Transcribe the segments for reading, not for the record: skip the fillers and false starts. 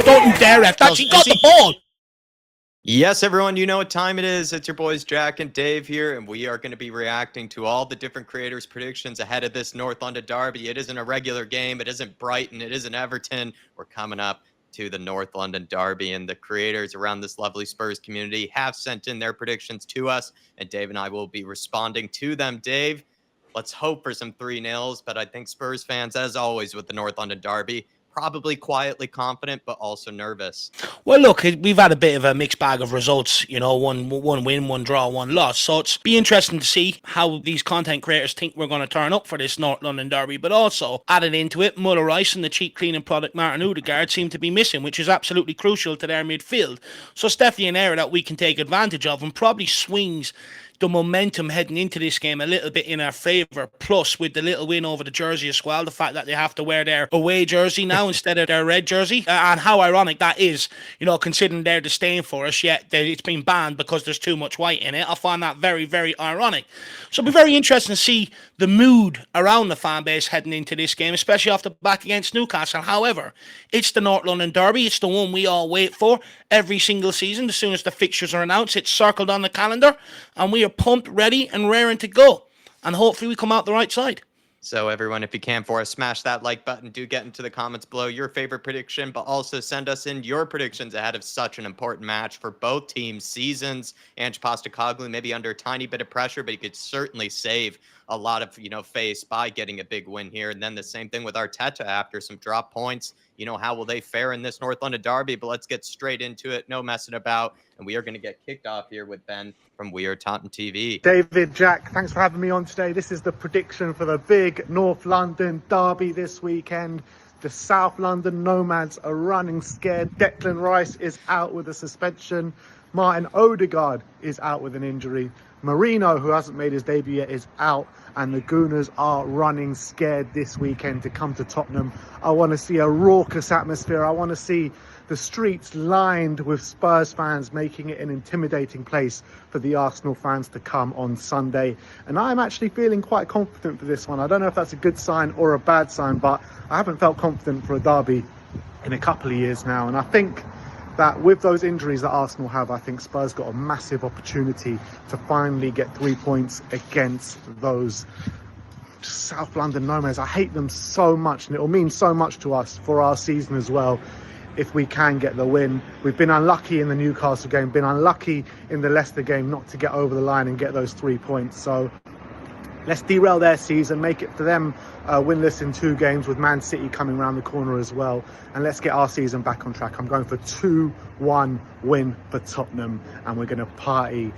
Don't you dare, ref. That she got the ball. Yes, everyone, you know what time it is. It's your boys Jack and Dave here, and we are going to be reacting to all the different creators' predictions ahead of this North London derby. It isn't a regular game. It isn't Brighton. It isn't Everton. We're coming up to the North London derby, and the creators around this lovely Spurs community have sent in their predictions to us, and Dave and I will be responding to them. Dave, let's hope for some 3-0s, but I think Spurs fans, as always with the North London derby, probably quietly confident, but also nervous. Well, look, we've had a bit of a mixed bag of results, you know, one win, one draw, one loss. So it's be interesting to see how these content creators think we're going to turn up for this North London derby. But also, added into it, Muller Rice and the cheap cleaning product Martin Odegaard seem to be missing, which is absolutely crucial to their midfield. So it's definitely an area that we can take advantage of and probably swings the momentum heading into this game a little bit in our favour. Plus, with the little win over the Jersey as well, the fact that they have to wear their away jersey now instead of their red jersey, and how ironic that is, you know, considering they're disdain for us, yet it's been banned because there's too much white in it. I find that very, very ironic. So it'll be very interesting to see the mood around the fan base heading into this game, especially off the back against Newcastle. However, it's the North London derby. It's the one we all wait for every single season. As soon as the fixtures are announced, it's circled on the calendar, and we are pumped, ready, and raring to go. And hopefully we come out the right side. So everyone, if you can for us, smash that like button. Do get into the comments below your favorite prediction, but also send us in your predictions ahead of such an important match for both teams' seasons. Ange Postecoglou maybe under a tiny bit of pressure, but he could certainly save a lot of, face by getting a big win here. And then the same thing with Arteta after some drop points. How will they fare in this North London derby? But let's get straight into it. No messing about. And we are going to get kicked off here with Ben from We Are Tottenham TV. David, Jack, thanks for having me on today. This is the prediction for the big North London derby this weekend. The South London Nomads are running scared. Declan Rice is out with a suspension. Martin Odegaard is out with an injury. Marino, who hasn't made his debut yet, is out, and the Gooners are running scared this weekend to come to Tottenham. I want to see a raucous atmosphere. I want to see the streets lined with Spurs fans, making it an intimidating place for the Arsenal fans to come on Sunday. And I'm actually feeling quite confident for this one. I don't know if that's a good sign or a bad sign, but I haven't felt confident for a derby in a couple of years now. And I think that with those injuries that Arsenal have, I think Spurs got a massive opportunity to finally get 3 points against those South London Nomads. I hate them so much, and it will mean so much to us for our season as well if we can get the win. We've been unlucky in the Newcastle game, been unlucky in the Leicester game not to get over the line and get those 3 points. So let's derail their season, make it for them winless in 2 games with Man City coming around the corner as well. And let's get our season back on track. I'm going for 2-1 win for Tottenham, and we're going to party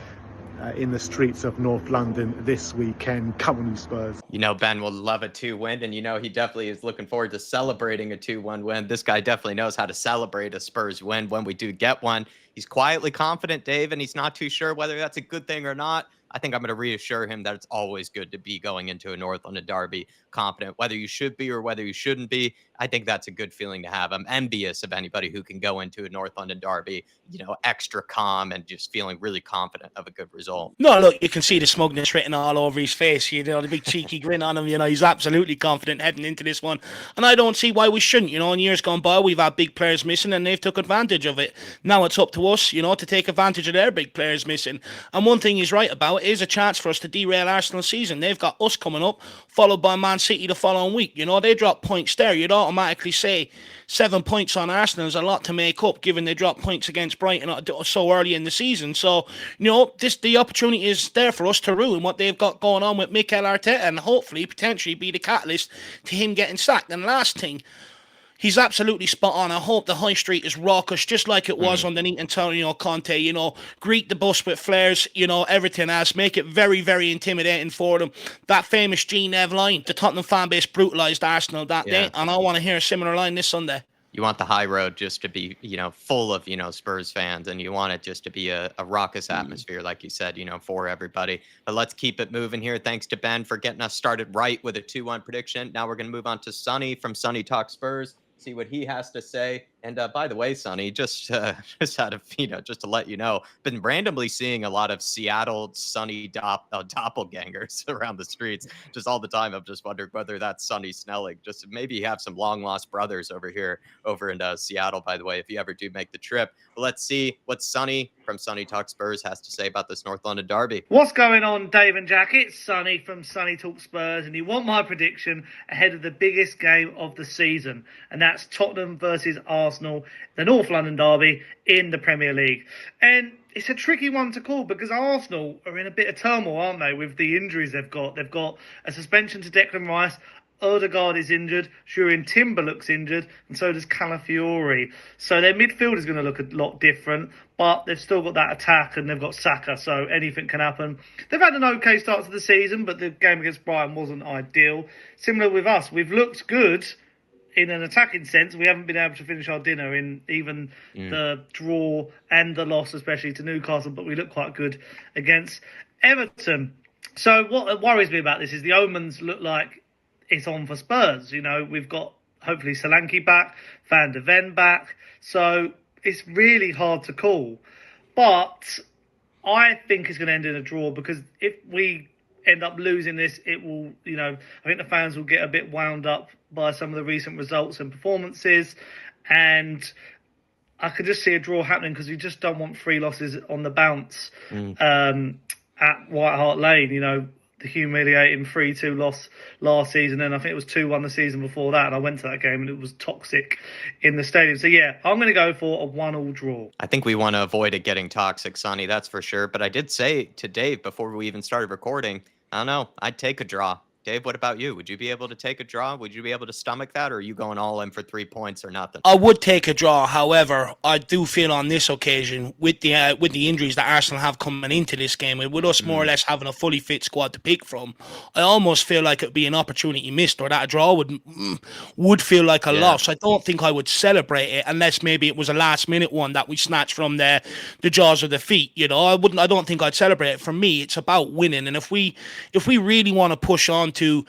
in the streets of North London this weekend. Come on, you Spurs. Ben will love a 2 win, and he definitely is looking forward to celebrating a 2-1 win. This guy definitely knows how to celebrate a Spurs win when we do get one. He's quietly confident, Dave, and he's not too sure whether that's a good thing or not. I think I'm going to reassure him that it's always good to be going into a North London derby confident, whether you should be or whether you shouldn't be. I think that's a good feeling to have. I'm envious of anybody who can go into a North London derby, extra calm and just feeling really confident of a good result. No, look, you can see the smugness written all over his face. The big cheeky grin on him. He's absolutely confident heading into this one. And I don't see why we shouldn't. In years gone by, we've had big players missing and they've took advantage of it. Now it's up to us, to take advantage of their big players missing. And one thing he's right about is a chance for us to derail Arsenal's season. They've got us coming up, followed by Man City the following week. They drop points there. You'd automatically say 7 points on Arsenal is a lot to make up, given they dropped points against Brighton so early in the season. So, the opportunity is there for us to ruin what they've got going on with Mikel Arteta and hopefully, potentially be the catalyst to him getting sacked. And last thing, he's absolutely spot on. I hope the high street is raucous, just like it was underneath Antonio Conte. Greet the bus with flares, everything else. Make it very, very intimidating for them. That famous G Nev line, the Tottenham fan base brutalised Arsenal that day, and I want to hear a similar line this Sunday. You want the high road just to be, full of, Spurs fans, and you want it just to be a raucous atmosphere, like you said, for everybody. But let's keep it moving here. Thanks to Ben for getting us started right with a 2-1 prediction. Now we're going to move on to Sonny from Sonny Talk Spurs, see what he has to say. And by the way, Sonny, just out of just to let you know, been randomly seeing a lot of Seattle Sonny doppelgangers around the streets just all the time. I've just wondered whether that's Sonny Snelling. Just maybe you have some long lost brothers over in Seattle. By the way, if you ever do make the trip, but let's see what Sonny from Sonny Talk Spurs has to say about this North London derby. What's going on, Dave and Jack? It's Sonny from Sonny Talk Spurs, and you want my prediction ahead of the biggest game of the season, and that's Tottenham versus Arsenal, the North London derby in the Premier League. And it's a tricky one to call because Arsenal are in a bit of turmoil, aren't they, with the injuries they've got. They've got a suspension to Declan Rice. Odegaard is injured, Jurien Timber looks injured, and so does Calafiori. So their midfield is going to look a lot different, but they've still got that attack and they've got Saka, so anything can happen. They've had an okay start to the season, but the game against Brighton wasn't ideal. Similar with us, we've looked good in an attacking sense. We haven't been able to finish our dinner in even the draw and the loss, especially to Newcastle, but we look quite good against Everton. So what worries me about this is the omens look like it's on for Spurs. We've got hopefully Solanke back, Van de Ven back. So it's really hard to call. But I think it's going to end in a draw because if we end up losing this, it will, I think the fans will get a bit wound up by some of the recent results and performances. And I could just see a draw happening because we just don't want 3 losses on the bounce at White Hart Lane. The humiliating 3-2 loss last season, and I think it was 2-1 the season before that, and I went to that game and it was toxic in the stadium. So yeah, I'm going to go for a 1-1 draw. I think we want to avoid it getting toxic, Sonny, that's for sure. But I did say to Dave before we even started recording, I don't know, I'd take a draw. Dave, what about you? Would you be able to take a draw? Would you be able to stomach that, or are you going all in for 3 points or nothing? I would take a draw. However, I do feel on this occasion, with the injuries that Arsenal have coming into this game, and with us more or less having a fully fit squad to pick from, I almost feel like it'd be an opportunity missed, or that a draw would feel like a loss. I don't think I would celebrate it unless maybe it was a last minute one that we snatched from the jaws of defeat. I don't think I'd celebrate it. For me, it's about winning, and if we really want to push on to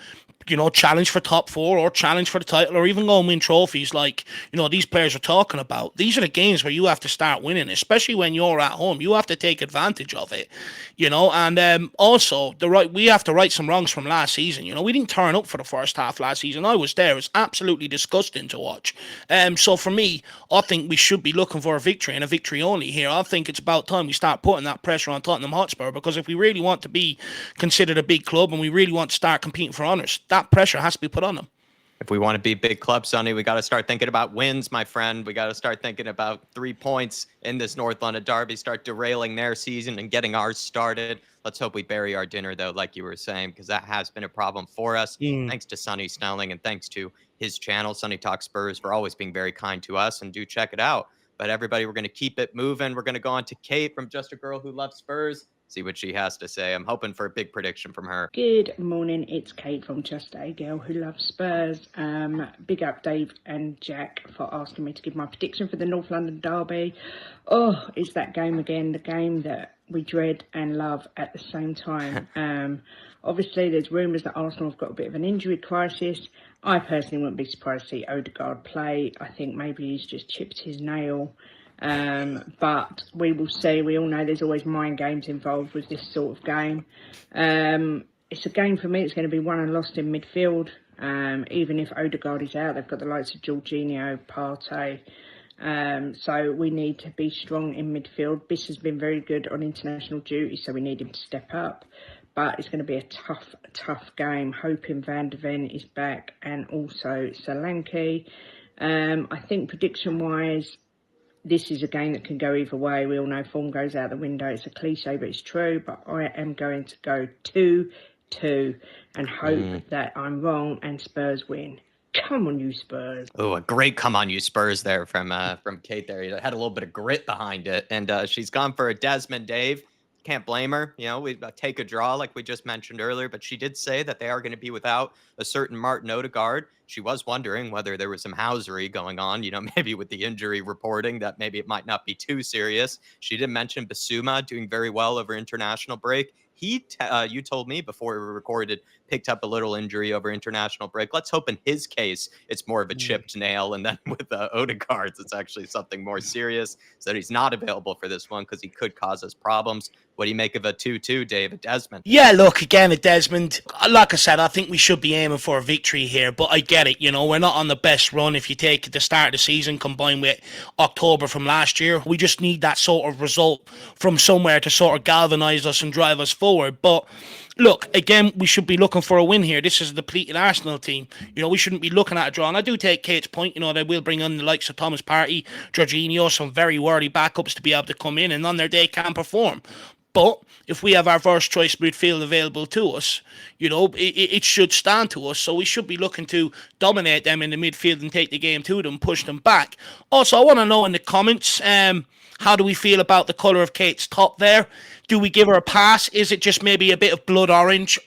challenge for top 4 or challenge for the title or even go and win trophies like, these players are talking about. These are the games where you have to start winning, especially when you're at home. You have to take advantage of it, and also we have to right some wrongs from last season. We didn't turn up for the first half last season. I was there. It was absolutely disgusting to watch. So for me, I think we should be looking for a victory and a victory only here. I think it's about time we start putting that pressure on Tottenham Hotspur, because if we really want to be considered a big club and we really want to start competing for honours, that pressure has to be put on them. If we want to be big club, Sonny, we got to start thinking about wins, my friend. We got to start thinking about 3 points in this North London derby, start derailing their season and getting ours started. Let's hope we bury our dinner, though, like you were saying, because that has been a problem for us. Thanks to Sonny Snelling and thanks to his channel, Sonny Talk Spurs, for always being very kind to us, and do check it out. But everybody, we're going to keep it moving. We're going to go on to Kate from Just a Girl Who Loves Spurs. See what she has to say. I'm hoping for a big prediction from her. Good morning, it's Kate from Just a Girl Who Loves Spurs. Big up Dave and Jack for asking me to give my prediction for the North London derby. Oh, it's that game again, the game that we dread and love at the same time. Obviously, there's rumours that Arsenal have got a bit of an injury crisis. I personally wouldn't be surprised to see Odegaard play. I think maybe he's just chipped his nail. But we will see. We all know there's always mind games involved with this sort of game. It's a game for me. It's going to be won and lost in midfield. Even if Odegaard is out, they've got the likes of Jorginho, Partey. So we need to be strong in midfield. Biss has been very good on international duty, so we need him to step up. But it's going to be a tough game. Hoping Van de Ven is back and also Solanke. I think prediction-wise, this is a game that can go either way. We all know form goes out the window. It's a cliche, but it's true. But I am going to go 2-2 and hope that I'm wrong and Spurs win. Come on, you Spurs. Oh, a great come on, you Spurs there from Kate there. You had a little bit of grit behind it. And she's gone for a Desmond, Dave. Can't blame her. We take a draw like we just mentioned earlier, but she did say that they are going to be without a certain Martin Odegaard. She was wondering whether there was some housery going on, maybe with the injury reporting, that maybe it might not be too serious. She did mention Basuma doing very well over international break. You told me before we recorded picked up a little injury over international break. Let's hope in his case it's more of a chipped nail, and then with Odegaard's, it's actually something more serious, so that he's not available for this one because he could cause us problems. What do you make of a 2-2, David Desmond? Yeah, look, again, at Desmond, like I said, I think we should be aiming for a victory here, but I get it, we're not on the best run if you take the start of the season combined with October from last year. We just need that sort of result from somewhere to sort of galvanise us and drive us forward. But look, again, we should be looking for a win here. This is a depleted Arsenal team. We shouldn't be looking at a draw. And I do take Kate's point, they will bring on the likes of Thomas Partey, Jorginho, some very worthy backups to be able to come in and on their day can perform. But if we have our first choice midfield available to us, it should stand to us. So we should be looking to dominate them in the midfield and take the game to them, push them back. Also, I want to know in the comments, how do we feel about the colour of Kate's top there? Do we give her a pass? Is it just maybe a bit of blood orange?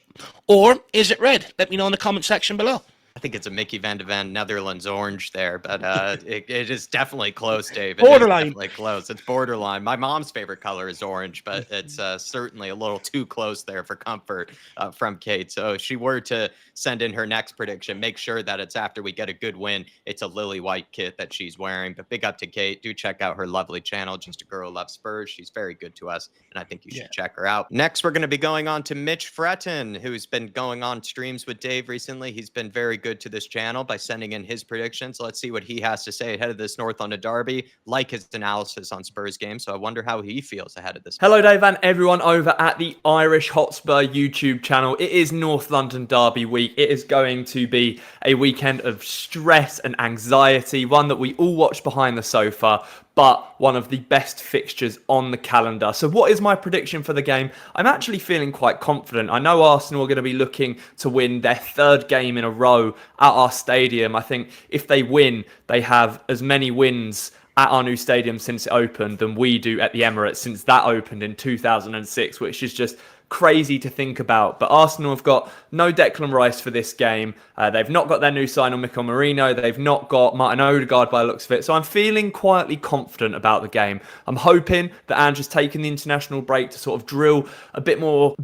Or is it red? Let me know in the comment section below. I think it's a Mickey van de Ven Netherlands orange there, but it is definitely close, David. Borderline. It's definitely close. It's borderline. My mom's favorite color is orange, but it's certainly a little too close there for comfort from Kate. So if she were to send in her next prediction, make sure that it's after we get a good win. It's a lily white kit that she's wearing, but big up to Kate. Do check out her lovely channel, Just a Girl Who Loves Spurs. She's very good to us, and I think you should check her out. Next, we're going to be going on to Mitch Fretton, who's been going on streams with Dave recently. He's been very good to this channel by sending in his predictions. Let's see what he has to say ahead of this North London derby, like his analysis on Spurs games. So I wonder how he feels ahead of this. Hello, Dave, and everyone over at the Irish Hotspur YouTube channel. It is North London derby week. It is going to be a weekend of stress and anxiety, one that we all watch behind the sofa, but one of the best fixtures on the calendar. So what is my prediction for the game? I'm actually feeling quite confident. I know Arsenal are going to be looking to win their third game in a row at our stadium. I think if they win, they have as many wins at our new stadium since it opened than we do at the Emirates since that opened in 2006, which is just crazy to think about. But Arsenal have got no Declan Rice for this game. They've not got their new sign on Mikel Merino. They've not got Martin Odegaard by the looks of it. So I'm feeling quietly confident about the game. I'm hoping that Andrew's taken the international break to sort of drill a bit more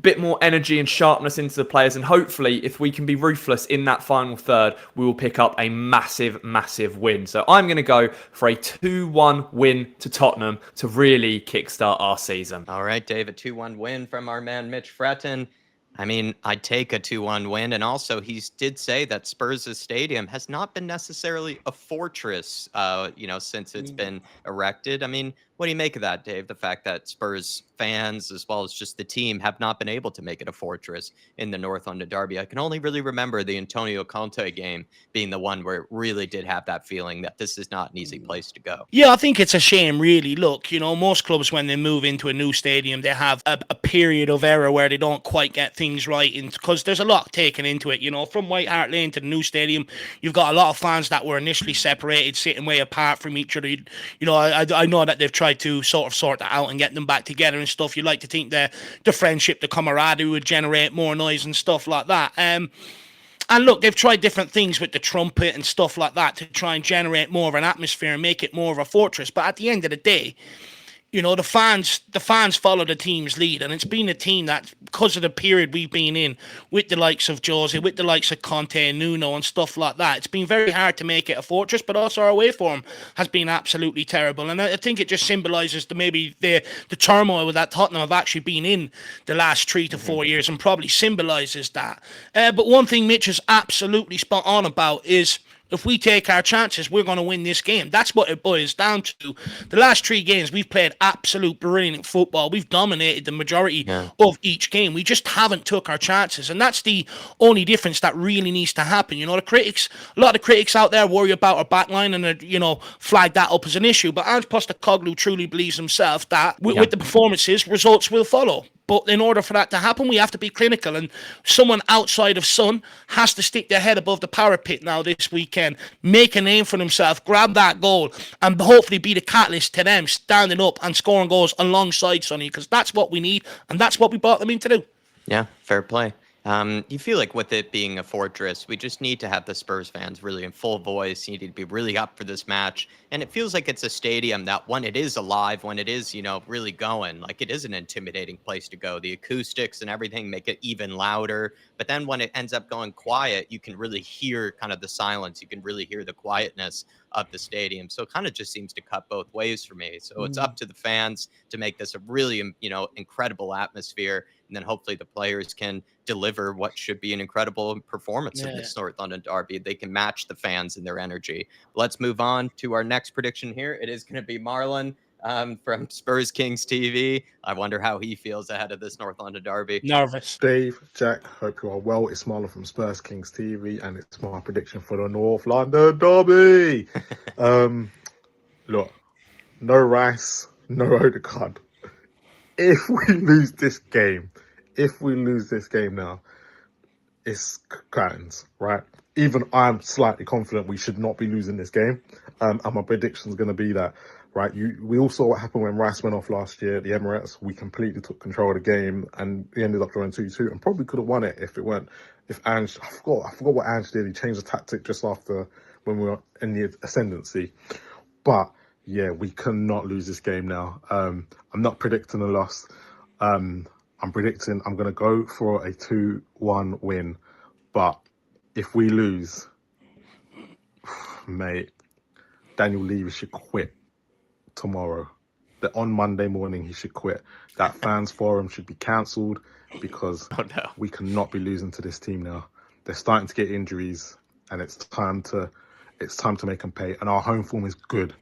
energy and sharpness into the players. And hopefully, if we can be ruthless in that final third, we will pick up a massive, massive win. So I'm going to go for a 2-1 win to Tottenham to really kickstart our season. All right, Dave, a 2-1 win from our man Mitch Fretton. I mean, I'd take a 2-1 win. And also, he did say that Spurs' stadium has not been necessarily a fortress, since it's been erected. I mean, what do you make of that, Dave? The fact that Spurs fans, as well as just the team, have not been able to make it a fortress in the North London derby. I can only really remember the Antonio Conte game being the one where it really did have that feeling that this is not an easy place to go. Yeah, I think it's a shame, really. Look, most clubs, when they move into a new stadium, they have a period of error where they don't quite get things right, because there's a lot taken into it. From White Hart Lane to the new stadium, you've got a lot of fans that were initially separated, sitting way apart from each other. I know that they've tried to sort that out and get them back together and stuff. You like to think the friendship, the camaraderie would generate more noise and stuff like that. And look, they've tried different things with the trumpet and stuff like that to try and generate more of an atmosphere and make it more of a fortress. But at the end of the day, the fans follow the team's lead, and it's been a team that, because of the period we've been in with the likes of Jose, with the likes of Conte and Nuno and stuff like that, it's been very hard to make it a fortress. But also our away form has been absolutely terrible, and I think it just symbolises the turmoil that Tottenham have actually been in the last 3 to 4 years, and probably symbolises that. But one thing Mitch is absolutely spot on about is, if we take our chances, we're going to win this game. That's what it boils down to. The last 3 games, we've played absolute brilliant football. We've dominated the majority of each game. We just haven't took our chances. And that's the only difference that really needs to happen. A lot of the critics out there worry about our backline and, flag that up as an issue. But Ange Postecoglou truly believes himself that with the performances, results will follow. But in order for that to happen, we have to be clinical, and someone outside of Son has to stick their head above the parapet now this weekend, make a name for themselves, grab that goal, and hopefully be the catalyst to them standing up and scoring goals alongside Sonny, because that's what we need, and that's what we brought them in to do. Yeah, fair play. You feel like with it being a fortress, we just need to have the Spurs fans really in full voice. You need to be really up for this match. And it feels like it's a stadium that when it is alive, when it is, really going, like it is an intimidating place to go. The acoustics and everything make it even louder. But then when it ends up going quiet, you can really hear kind of the silence. You can really hear the quietness of the stadium. So it kind of just seems to cut both ways for me. So it's up to the fans to make this a really, incredible atmosphere. And then hopefully the players can deliver what should be an incredible performance in this North London derby. They can match the fans and their energy. Let's move on to our next prediction here. It is going to be Marlon from Spurs Kings TV. I wonder how he feels ahead of this North London derby. Nervous. Dave, Jack, hope you are well. It's Marlon from Spurs Kings TV, and it's my prediction for the North London derby. Look, no Rice, no Odegaard. If we lose this game now, it's curtains, right? Even I'm slightly confident we should not be losing this game. And my prediction is going to be that, right? We all saw what happened when Rice went off last year at the Emirates. We completely took control of the game, and we ended up drawing 2-2, and probably could have won it if Ange, I forgot what Ange did. He changed the tactic just after when we were in the ascendancy. But yeah, we cannot lose this game now. I'm not predicting a loss. I'm predicting I'm going to go for a 2-1 win. But if we lose, mate, Daniel Levy should quit tomorrow. On Monday morning, he should quit. That fans forum should be cancelled because we cannot be losing to this team now. They're starting to get injuries, and it's time to make them pay. And our home form is good,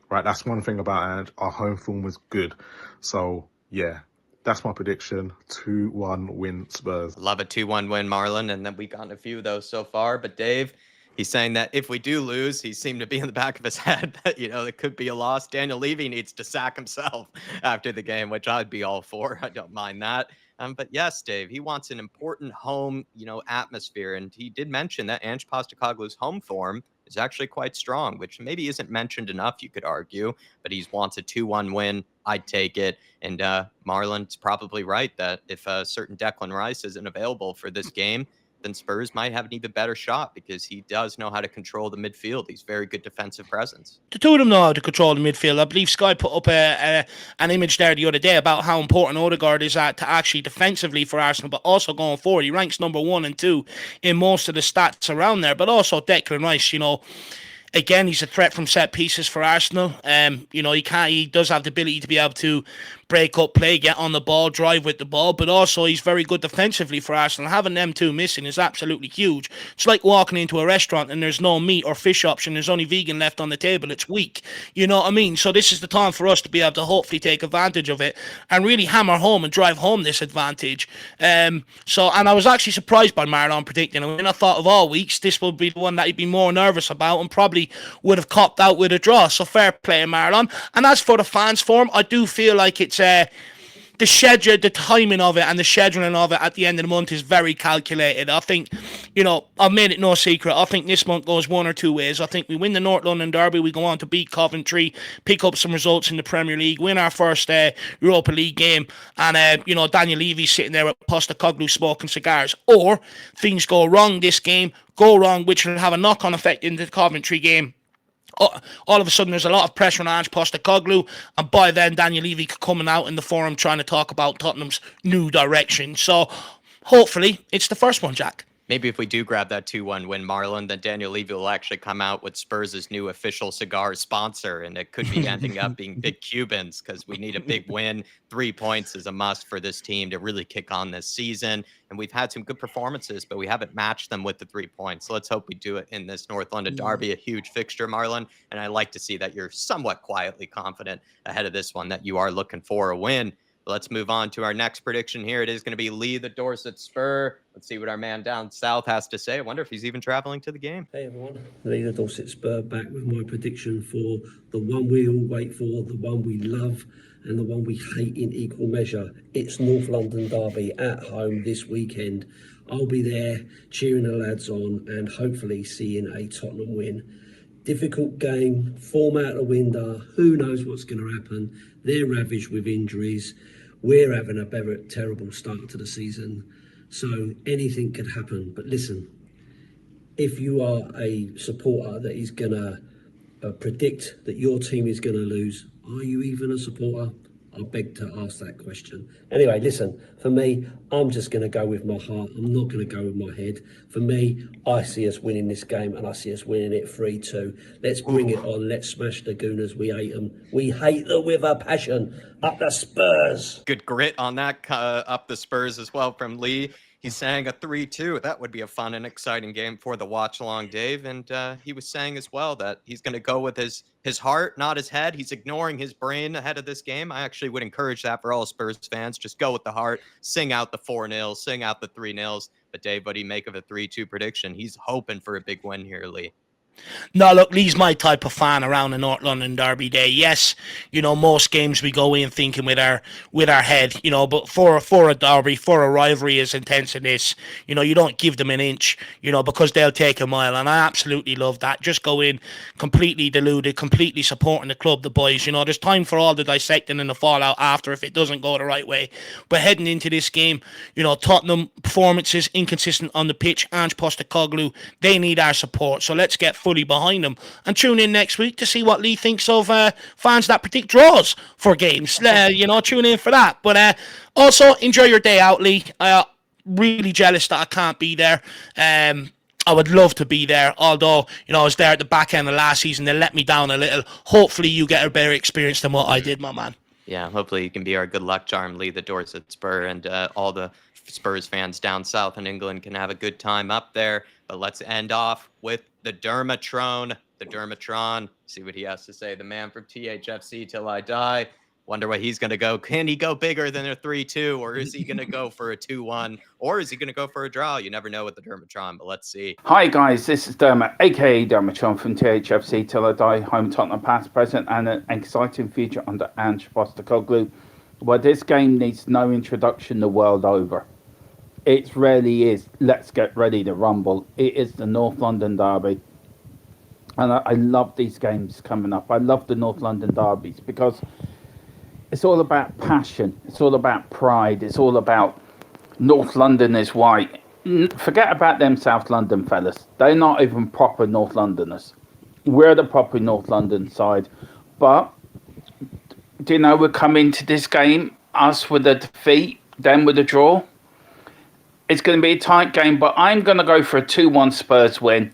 right? That's one thing about Ange. Our home form was good. So yeah, that's my prediction. 2-1 win Spurs. Love a 2-1 win, Marlon. And then we've gotten a few of those so far. But Dave, he's saying that if we do lose, he seemed to be in the back of his head that, it could be a loss. Daniel Levy needs to sack himself after the game, which I'd be all for. I don't mind that. But yes, Dave, he wants an important home, atmosphere. And he did mention that Ange Postecoglou's home form is actually quite strong, which maybe isn't mentioned enough, you could argue. But he wants a 2-1 win. I'd take it. And Marlon's probably right that if a certain Declan Rice isn't available for this game, then Spurs might have an even better shot because he does know how to control the midfield. He's very good defensive presence. The two of them know how to control the midfield. I believe Sky put up an image there the other day about how important Odegaard is to actually defensively for Arsenal, but also going forward. He ranks number 1 and 2 in most of the stats around there. But also Declan Rice, again, he's a threat from set pieces for Arsenal. He does have the ability to be able to break up play, get on the ball, drive with the ball, but also he's very good defensively for Arsenal. Having them two missing is absolutely huge. It's like walking into a restaurant and there's no meat or fish option, there's only vegan left on the table. It's weak. You know what I mean? So this is the time for us to be able to hopefully take advantage of it and really hammer home and drive home this advantage. And I was actually surprised by Marlon predicting it. I thought of all weeks, this would be the one that he'd be more nervous about and probably would have copped out with a draw. So fair play, Marlon. And as for the fans forum, I do feel like it's the schedule, the timing of it and the scheduling of it at the end of the month is very calculated. I think, I've made it no secret. I think this month goes one or two ways. I think we win the North London derby, we go on to beat Coventry, pick up some results in the Premier League, win our first Europa League game, and Daniel Levy's sitting there with Postecoglou smoking cigars. Or things go wrong this game, which will have a knock-on effect in the Coventry game. All of a sudden there's a lot of pressure on Ange Postecoglou, and by then Daniel Levy coming out in the forum trying to talk about Tottenham's new direction. So hopefully it's the first one, Jack. Maybe if we do grab that 2-1 win, Marlon, then Daniel Levy will actually come out with Spurs' new official cigar sponsor, and it could be ending up being Big Cubans because we need a big win. 3 points is a must for this team to really kick on this season. And we've had some good performances, but we haven't matched them with the 3 points. So let's hope we do it in this North London derby, a huge fixture, Marlon. And I like to see that you're somewhat quietly confident ahead of this one that you are looking for a win. Let's move on to our next prediction here. It is going to be Lee the Dorset Spur. Let's see what our man down south has to say. I wonder if he's even traveling to the game. Hey everyone, Lee the Dorset Spur back with my prediction for the one we all wait for, the one we love, and the one we hate in equal measure. It's North London derby at home this weekend. I'll be there cheering the lads on and hopefully seeing a Tottenham win. Difficult game, form out the window, who knows what's going to happen. They're ravaged with injuries. We're having a terrible start to the season. So anything could happen. But listen, if you are a supporter that is going to predict that your team is going to lose, are you even a supporter? I beg to ask that question. Anyway, listen, for me, I'm just going to go with my heart. I'm not going to go with my head. For me, I see us winning this game, and I see us winning it 3-2. Let's bring it on. Let's smash the Gooners. We hate them. We hate them with a passion. Up the Spurs. Good grit on that, up the Spurs as well from Lee. He's saying a 3-2. That would be a fun and exciting game for the watch along, Dave. And he was saying as well that he's going to go with his heart, not his head. He's ignoring his brain ahead of this game. I actually would encourage that for all Spurs fans. Just go with the heart, sing out the 4-0, sing out the 3-0. But Dave, what do you make of a 3-2 prediction? He's hoping for a big win here, Lee. No, look, Lee's my type of fan around the North London Derby day. Yes, most games we go in thinking with our head, but for a derby, for a rivalry as intense as this, you don't give them an inch, because they'll take a mile, and I absolutely love that. Just go in completely deluded, completely supporting the club, the boys. There's time for all the dissecting and the fallout after if it doesn't go the right way. But heading into this game, Tottenham performances inconsistent on the pitch. Ange Postecoglou, they need our support. So let's get fully behind them and tune in next week to see what Lee thinks of fans that predict draws for games. Tune in for that. But also enjoy your day out, Lee. Really jealous that I can't be there. I would love to be there, although I was there at the back end of last season. They let me down a little. Hopefully you get a better experience than what I did, my man. Yeah, hopefully you can be our good luck charm, Lee, the Dorset Spur, and all the Spurs fans down south in England can have a good time up there. But let's end off with the Dermatron. See what he has to say. The man from THFC Till I Die. Wonder what he's going to go. Can he go bigger than a 3-2, or is he going to go for a 2-1, or is he going to go for a draw? You never know with the Dermatron, but let's see. Hi guys, this is Dermot, aka Dermatron from THFC Till I Die, home Tottenham past, present, and an exciting future under Ange Postecoglou. Well, this game needs no introduction the world over. It really is. Let's get ready to rumble. It is the North London Derby. And I love these games coming up. I love the North London Derbies because it's all about passion. It's all about pride. It's all about North London is white. Forget about them South London fellas. They're not even proper North Londoners. We're the proper North London side. But, we're coming to this game, us with a defeat, them with a draw. It's going to be a tight game, but I'm going to go for a 2-1 Spurs win.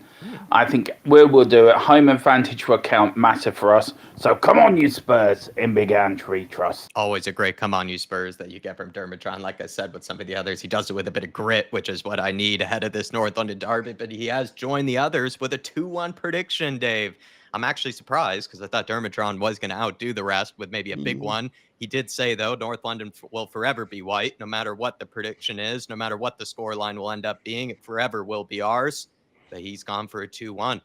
I think we'll do it. Home advantage will count massive for us. So come on, you Spurs, in Big Ange we trust. Always a great come on, you Spurs that you get from Dermatron. Like I said, with some of the others, he does it with a bit of grit, which is what I need ahead of this North London Derby. But he has joined the others with a 2-1 prediction, Dave. I'm actually surprised because I thought Dermatron was going to outdo the rest with maybe a big one. He did say, though, North London will forever be white, no matter what the prediction is, no matter what the scoreline will end up being. It forever will be ours. But he's gone for a 2-1.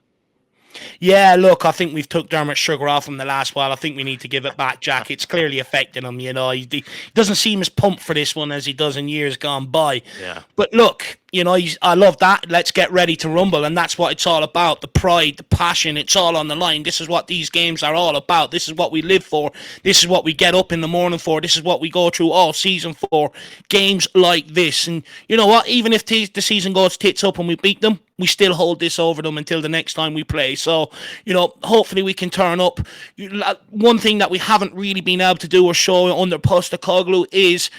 Yeah, look, I think we've took Dermot's sugar off him the last while. I think we need to give it back, Jack. It's clearly affecting him, He doesn't seem as pumped for this one as he does in years gone by. Yeah. But look, I love that. Let's get ready to rumble, and that's what it's all about. The pride, the passion, it's all on the line. This is what these games are all about. This is what we live for. This is what we get up in the morning for. This is what we go through all season for. Games like this. And you know what? Even if the season goes tits up and we beat them, we still hold this over them until the next time we play. So, hopefully we can turn up. One thing that we haven't really been able to do or show under Postecoglou is,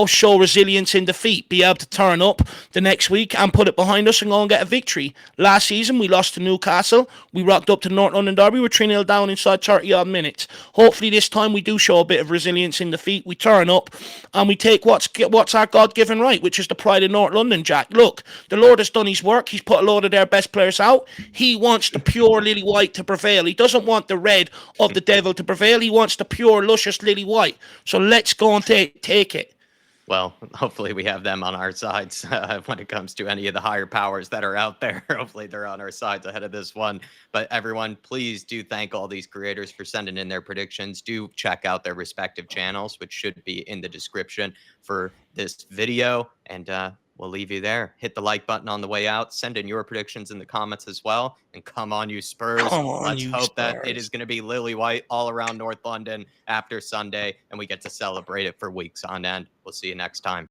show resilience in defeat. Be able to turn up the next week and put it behind us and go and get a victory. Last season, we lost to Newcastle. We rocked up to North London Derby. We're 3-0 down inside 30-odd minutes. Hopefully this time we do show a bit of resilience in defeat. We turn up and we take what's our God-given right, which is the pride of North London, Jack. Look, the Lord has done his work. He's put a load of their best players out. He wants the pure lily white to prevail. He doesn't want the red of the devil to prevail. He wants the pure, luscious lily white. So let's go and take it. Well, hopefully we have them on our sides when it comes to any of the higher powers that are out there. Hopefully they're on our sides ahead of this one. But everyone, please do thank all these creators for sending in their predictions. Do check out their respective channels, which should be in the description for this video. And we'll leave you there. Hit the like button on the way out. Send in your predictions in the comments as well. And come on, you Spurs. Let's hope that it is going to be lily white all around North London after Sunday, and we get to celebrate it for weeks on end. We'll see you next time.